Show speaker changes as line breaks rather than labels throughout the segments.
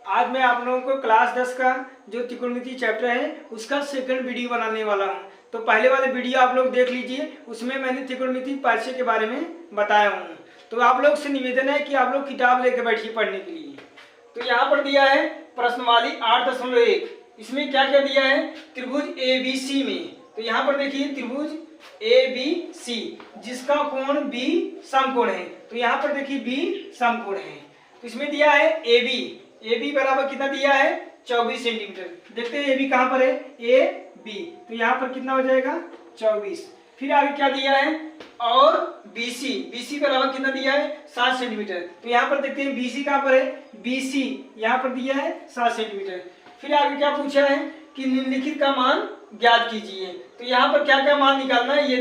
आज मैं आप लोगों को क्लास 10 का जो त्रिकोणमिति चैप्टर है उसका सेकंड वीडियो बनाने वाला हूं। तो पहले वाले वीडियो आप लोग देख लीजिए, उसमें मैंने त्रिकोणमिति परिचय के बारे में बताया हूं। तो आप लोग से निवेदन है कि आप लोग किताब लेकर बैठिए पढ़ने के लिए। तो यहाँ पर दिया है प्रश्नवाली 8.1। इसमें क्या क्या दिया है, त्रिभुज ABC में। तो यहाँ पर देखिए त्रिभुज ABC जिसका कोण B समकोण है। तो यहाँ पर देखिए B समकोण है। तो इसमें दिया है AB बराबर कितना दिया है 24 सेंटीमीटर। देखते हैं AB कहाँ पर है, AB। तो यहाँ पर कितना हो जाएगा 24। फिर आगे क्या दिया है, और BC बराबर कितना दिया है 7 सेंटीमीटर। तो यहाँ पर देखते हैं BC कहाँ पर है, BC यहाँ पर दिया है 7 सेंटीमीटर। फिर आगे क्या पूछा है कि निम्नलिखित का मान ज्ञात कीजिए। तो यहाँ पर क्या क्या मान निकालना है, ये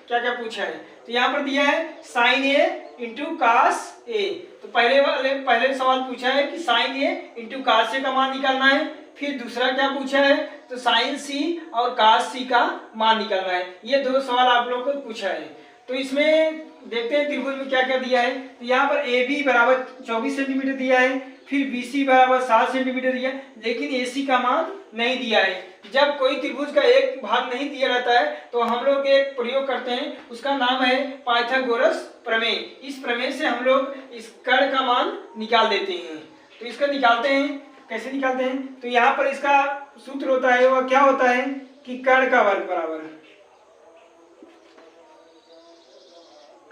क्या क्या पूछा है। तो यहाँ पर दिया है sin A into cos A। तो पहले सवाल पूछा है कि sin A into cos A का मान निकालना है। फिर दूसरा क्या पूछा है, तो sin C और cos C का मान निकालना है। ये दो सवाल आप लोग को पूछा है। तो इसमें देखते हैं त्रिभुज में क्या क्या दिया है। तो यहाँ पर AB बराबर 24 सेंटीमीटर दिया है, फिर BC बराबर 7 सेंटीमीटर दिया, लेकिन AC का मान नहीं दिया है। जब कोई त्रिभुज का एक भाग नहीं दिया रहता है तो हम लोग एक प्रयोग करते हैं, उसका नाम है पाइथागोरस प्रमेय। इस प्रमेय से हम लोग इस कर्ण का मान निकाल देते हैं। तो इसका निकालते हैं, कैसे निकालते हैं, तो यहाँ पर इसका सूत्र होता है, वह क्या होता है कि कर्ण का वर्ग बराबर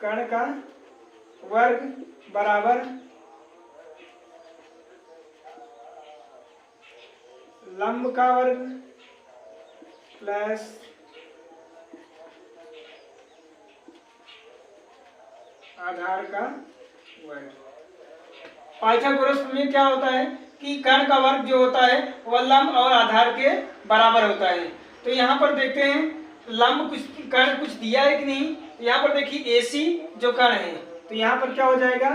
कर्ण का वर्ग बराबर लंब का वर्ग प्लस आधार का वर्ग। पाइथागोरस में क्या होता है कि कर्ण का वर्ग जो होता है वह लंब और आधार के बराबर होता है। तो यहाँ पर देखते हैं लंब कर्ण कुछ दिया है कि नहीं। यहाँ पर देखिए AC जो कर्ण है, तो यहाँ पर क्या हो जाएगा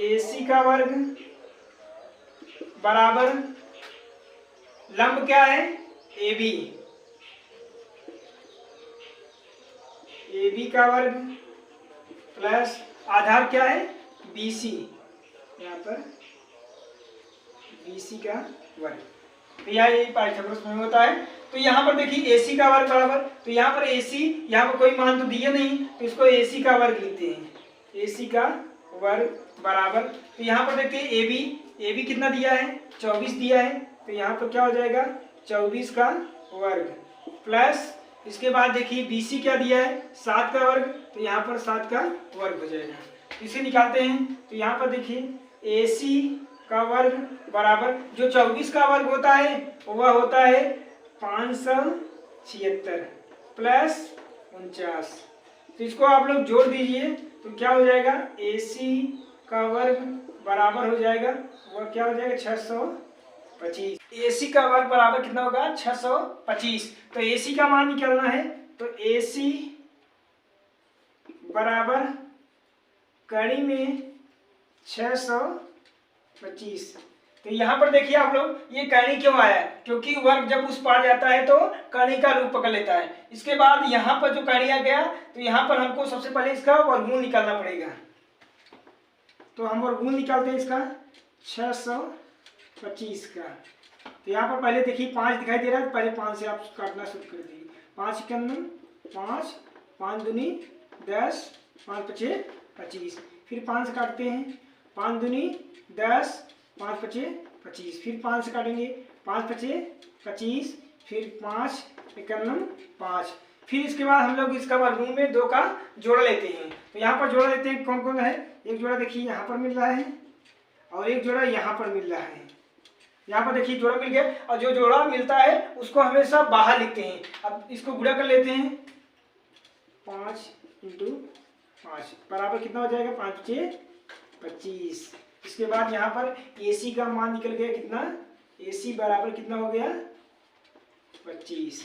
AC का वर्ग बराबर लंब क्या है AB का वर्ग प्लस आधार क्या है BC, यहाँ पर BC का वर्ग। तो यह पाइथागोरस में होता है। तो यहाँ पर देखिए AC का वर्ग बराबर, तो यहाँ पर AC, यहाँ पर कोई मान तो दिया नहीं, तो इसको AC का वर्ग लिखते हैं। AC का वर्ग बराबर, तो यहाँ पर देखते हैं AB कितना दिया है 24 दिया है। तो यहाँ पर क्या हो जाएगा 24 का वर्ग प्लस इसके बाद देखिए BC क्या दिया है 7 का वर्ग। तो यहाँ पर 7 का वर्ग हो जाएगा। इसे निकालते हैं। तो यहाँ पर देखिए AC का वर्ग बराबर जो 24 का वर्ग होता है वह होता है 576 प्लस 49। तो इसको आप लोग जोड़ दीजिए तो क्या हो जाएगा AC का वर्ग बराबर हो जाएगा, वह क्या हो जाएगा 625। AC का वर्ग बराबर कितना होगा 625। तो AC का मान निकालना है। तो AC बराबर कड़ी में 625। तो यहाँ पर देखिए आप लोग ये कर्ण क्यों आया है, क्योंकि वर्ग जब उस पार जाता है तो कर्ण का रूप पकड़ लेता है। इसके बाद यहाँ पर जो कर्ण आ गया, तो यहाँ पर हमको सबसे पहले इसका वर्गमूल निकालना पड़ेगा। तो हम वर्गमूल निकालते हैं इसका 625 का। तो यहाँ पर पहले देखिए 5 दिखाई दे रहा है, पहले 5 से आप काटना शुरू कर दीजिए। 5 × 5, 5 दूनी 10, 5 × 25। फिर 5 से काटते हैं, 5 दूनी 10, 5 × 25। फिर 5 से काटेंगे, 5 × 25, फिर 5 × 5। फिर इसके बाद हम लोग इसका वर्गमूल में 2 का जोड़ा लेते हैं। तो यहाँ पर जोड़ा लेते हैं, कौन कौन है। एक जोड़ा देखिए यहाँ पर मिल रहा है और एक जोड़ा यहाँ पर मिल रहा है। यहाँ पर देखिए जोड़ा मिल गया, और जो जोड़ा मिलता है उसको हमेशा बाहर लिखते हैं। अब इसको गुणा कर लेते हैं, 5 × 5 बराबर कितना हो जाएगा 5 × 25। इसके बाद यहाँ पर AC का मान निकल गया कितना, AC बराबर कितना हो गया 25।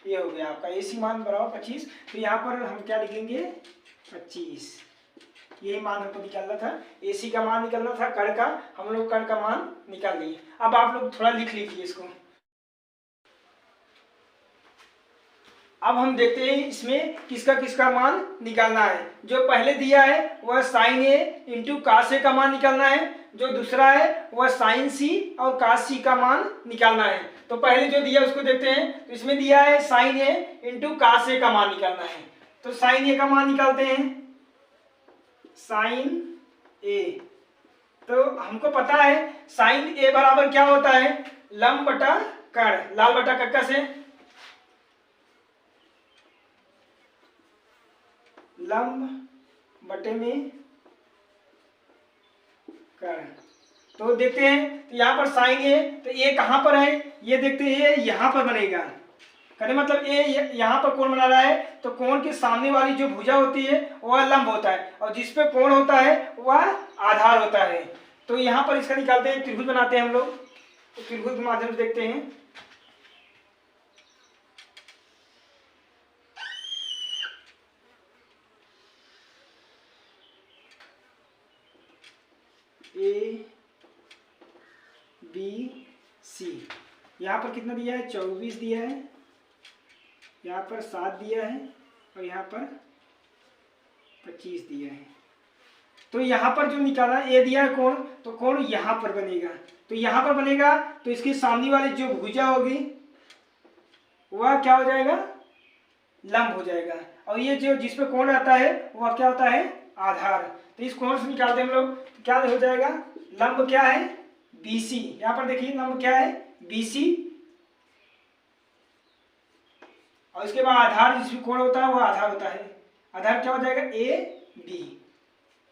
ये हो गया आपका AC मान बराबर 25। तो यहाँ पर हम क्या लिखेंगे 25। यही मान हमको निकालना था, AC का मान निकालना था कर्ण का। हम लोग कर्ण का मान निकाल लिए। अब आप लोग थोड़ा लिख लीजिए इसको। अब हम देखते हैं इसमें किसका किसका मान निकालना है। जो पहले दिया है वह sin A into cos A का मान निकालना है। जो दूसरा है वह साइन सी और कास सी का मान निकालना है। तो पहले जो दिया उसको देखते हैं। तो इसमें दिया है साइन ए इंटू कास ए का मान निकालना है। तो साइन ए का मान निकालते हैं, साइन ए। तो हमको पता है साइन ए बराबर क्या होता है, लंब बटा कर्ण, लाल बटा कक्का से लंब बटे में कर्ण। तो देखते हैं, तो यहाँ पर साइन ए, तो ए कहाँ पर है ये देखते हैं, यहाँ पर बनेगा। कहने मतलब ए यहाँ पर कोण बना रहा है, तो कोण के सामने वाली जो भुजा होती है वह लंब होता है, और जिस पे कोण होता है वह आधार होता है। तो यहाँ पर इसका निकालते हैं, त्रिभुज बनाते हैं हम लोग। तो त्रिभुज के माध्यम से देखते हैं। ए बी सी, यहाँ पर कितना दिया है, 24 दिया है, यहाँ पर 7 दिया है, और यहाँ पर 25 दिया है। तो यहाँ पर जो निकाला ए दिया है कोण, तो कोण यहाँ पर बनेगा। तो यहाँ पर बनेगा तो इसकी सामने वाली जो भुजा होगी वह क्या हो जाएगा, लंब हो जाएगा, और ये जो जिस पे कोण रहता है वह क्या होता है, आधार। तो इस कोण से निकालते हैं हम लोग, तो क्या हो जाएगा, लंब क्या है, BC। यहाँ पर देखिए लंब क्या है, BC, और इसके बाद आधार जिसमें कोण होता है वह आधार होता है। आधार क्या हो जाएगा, AB।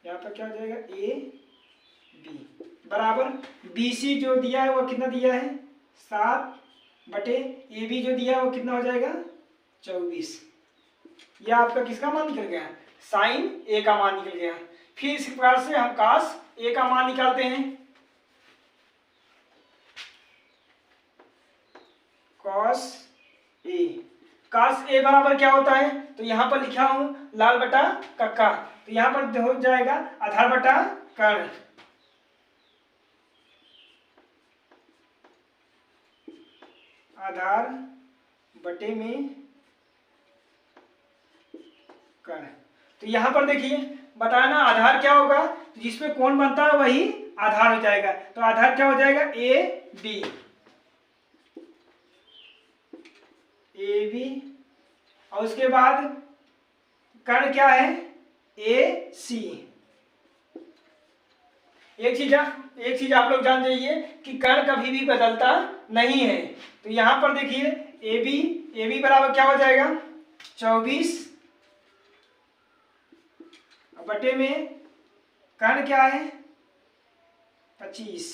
यहाँ पर क्या हो जाएगा, AB बराबर BC जो दिया है वह कितना दिया है, 7 बटे AB जो दिया है वो कितना हो जाएगा, 24। यह आपका किसका मान निकल गया, साइन ए का मान निकल गया। फिर इस प्रकार से हम कास ए का मान निकालते हैं। कॉस ए, कास ए बराबर क्या होता है, तो यहाँ पर लिखा हूं लाल बटा कक्का, तो यहाँ पर हो जाएगा आधार बटा कर्ण। आधार बटे में कर्ण। तो यहाँ पर देखिए बताया ना, आधार क्या होगा, तो जिसपे कोण बनता है वही आधार हो जाएगा। तो आधार क्या हो जाएगा, AB, AB, और उसके बाद कर्ण क्या है, AC। एक चीज आप लोग जान जाइए कि कर्ण कभी भी बदलता नहीं है। तो यहाँ पर देखिए AB बराबर क्या हो जाएगा, 24 बटे में कर्ण क्या है, 25।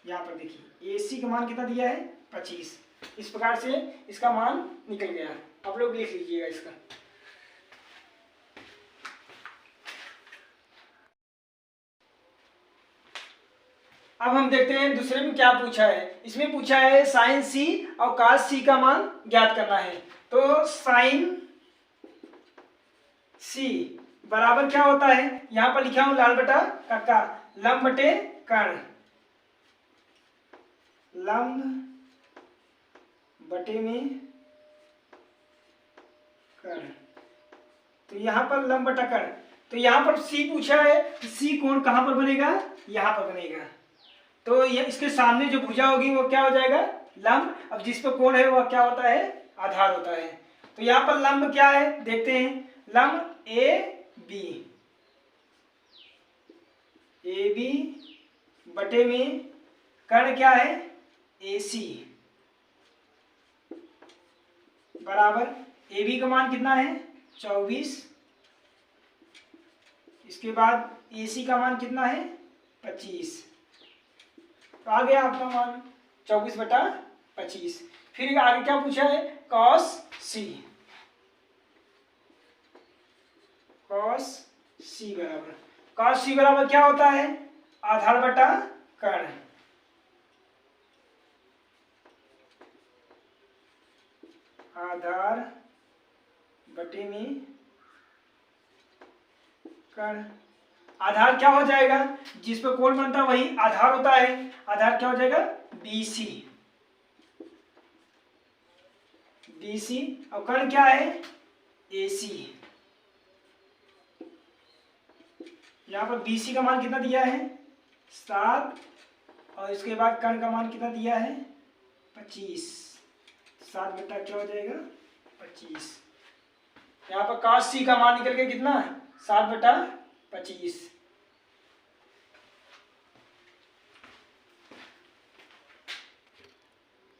यहाँ पर देखिए AC का मान कितना दिया है, 25। इस प्रकार से इसका मान निकल गया। आप लोग लिख लीजिएगा इसका। अब हम देखते हैं दूसरे में क्या पूछा है। इसमें पूछा है साइन सी और कास सी का मान ज्ञात करना है। तो साइन सी बराबर क्या होता है, यहां पर लिखा हूं लाल बटा कक्का, लंब बटे कर्ण, लंब बटे में कर्ण। तो यहां पर लंब बटा कर्ण, तो यहां पर सी पूछा है, सी कोण कहां पर बनेगा, यहां पर बनेगा। तो ये इसके सामने जो भुजा होगी वो क्या हो जाएगा, लंब। अब जिस पर कोण है वह क्या होता है, आधार होता है। तो यहाँ पर लंब क्या है देखते हैं, लंब AB बटे में कर्ण क्या है, AC बराबर AB का मान कितना है, 24। इसके बाद AC का मान कितना है, 25। तो आ गया आपका मान 24 बटा 25। फिर आगे क्या पूछा है, कॉस सी। कॉस सी बराबर क्या होता है, आधार बटा कर्ण, आधार बटे में कर्ण। आधार क्या हो जाएगा, जिस पर कोण बनता है वही आधार होता है। आधार क्या हो जाएगा, BC और कर्ण क्या है, AC। यहाँ पर BC का मान कितना दिया है, 7 और इसके बाद कर्ण का मान कितना दिया है 25। 7 बटा क्या हो जाएगा 25। यहाँ पर cos c का मान निकल के कितना 7 बटा 25।